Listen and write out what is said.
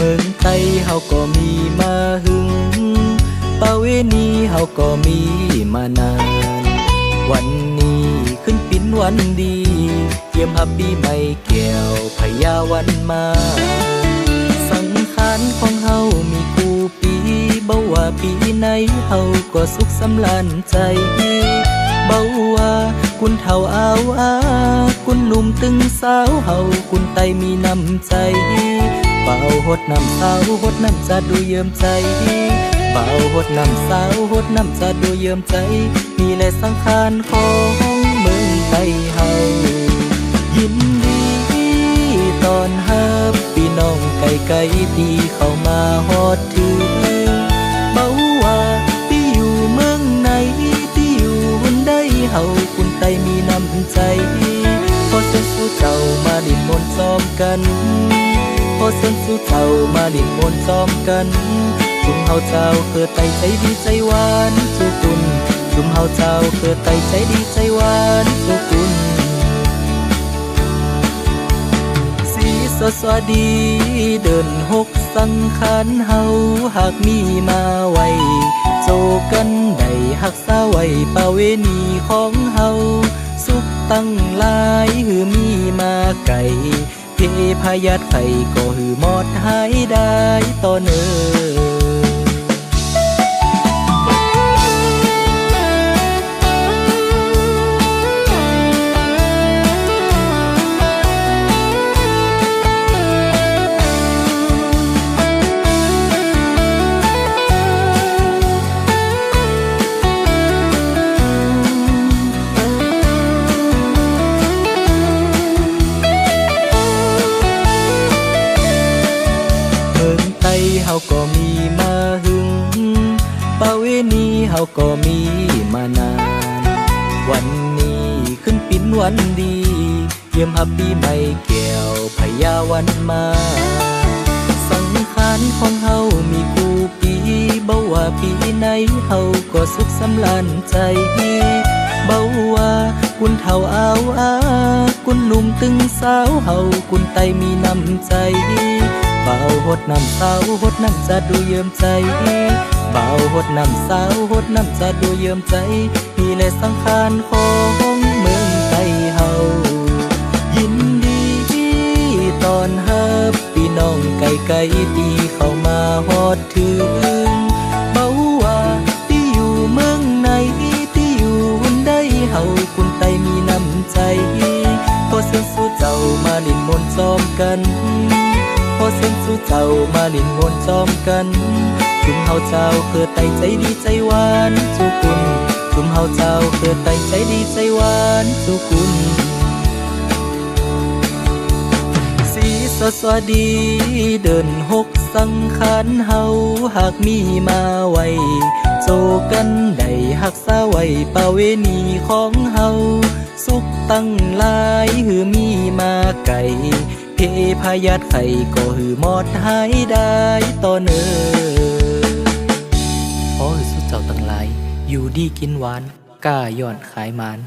เมืองไทยเฮาก็มีมาหึงประเวณีเฮาก็มีมานานวันนี้ขึ้นปินวันดีเยี่ยมฮับปีใหม่แก้วพญาวันมาสังขารของเฮามีคู่ปีบ่ว่าปีไหนเฮาก็สุขสำราญใจบ่ว่ากุนเฒ่าอาวอากุนหนุ่มตึงสาวเฮากุนไตมีน้ำใจเป่าหดน้ำสาวหดน้ำจะดูเยื่อมใจเป่าหดน้ำสาวหดน้ำจะดูเยื่อมใจมีและสังขารของเมืองไทยเฮายินดีตอนฮับพี่น้องไกลๆที่เข้ามาฮอดถึงเบ่ว่าที่อยู่เมืองไหนที่อยู่หุ่นใดเฮาคุณไตมีน้ำใจพอเส้นสู่เจ้ามาดินมนต์ซ้อมกันพอเส้นสู่เจ้ามาดินมนต์ซ้อมกันจุ่มเฮาเจ้าเกิดไตใจดีใจหวานสุกุลจุ่มเฮาเจ้าเกิดไตใจดีใจหวานสุกุลสีสดสวดีเดินหกสังขารเฮาหากมีมาไว้โจกันได้หักษาไว้ประเวณีของเฮาสุขตั้งหลายหือมีมาไก่เพพายัดไข่ก็หือหมดหายได้ต่อเนิ่นเฮาก็มีมาหึงประเวณีเฮาก็มีมานานวันนี้ขึ้นปินวันดีเยี่ยมฮับปีใหม่แก้วพญาวันมาสังขารของเฮามีคู่ปีบ่ว่าปีไหนเฮาก็สุขสำราญใจบ่ว่ากุนเฒ่าอาวอากุนหนุ่มตึงสาวเฮากุนไตมีน้ำใจเป่าหดน้ำสาวหดน้ำจะดูเยื่อมใจเป่าหดน้ำสาวหดน้ำจะดูเยื่อมใจมีและสังขารของเมืองไทยเฮายินดีตอนฮับพี่น้องไกลๆที่เข้ามาฮอดถึงเบ่ว่าที่อยู่เมืองไหนที่อยู่หุ่นใดเฮาคุณไตมีน้ำใจพอเส้นสู่เจ้ามาลิ้นมนต์ซ้อมกันพอเส้นสู่เจ้ามาลิ้นมนต์ซ้อมกันจุ่มเฮาเจ้าเกิดไตใจดีใจหวานสุกุลจุ่มเฮาเจ้าเกิดไตใจดีใจหวานสุกุลสีสดสวดีเดินหกสังขารเฮาหากมีมาไว้โจกันได้หักษาไว้ประเวณีของเฮาสุขตั้งหลายหือมีมาไก่เพพายัดไข่ก็หือหมดหายได้ต่อเนิ่นขอให้สุดเจ้าตั้งหลายอยู่ดีกินหวานกล้าย้อนขายมาน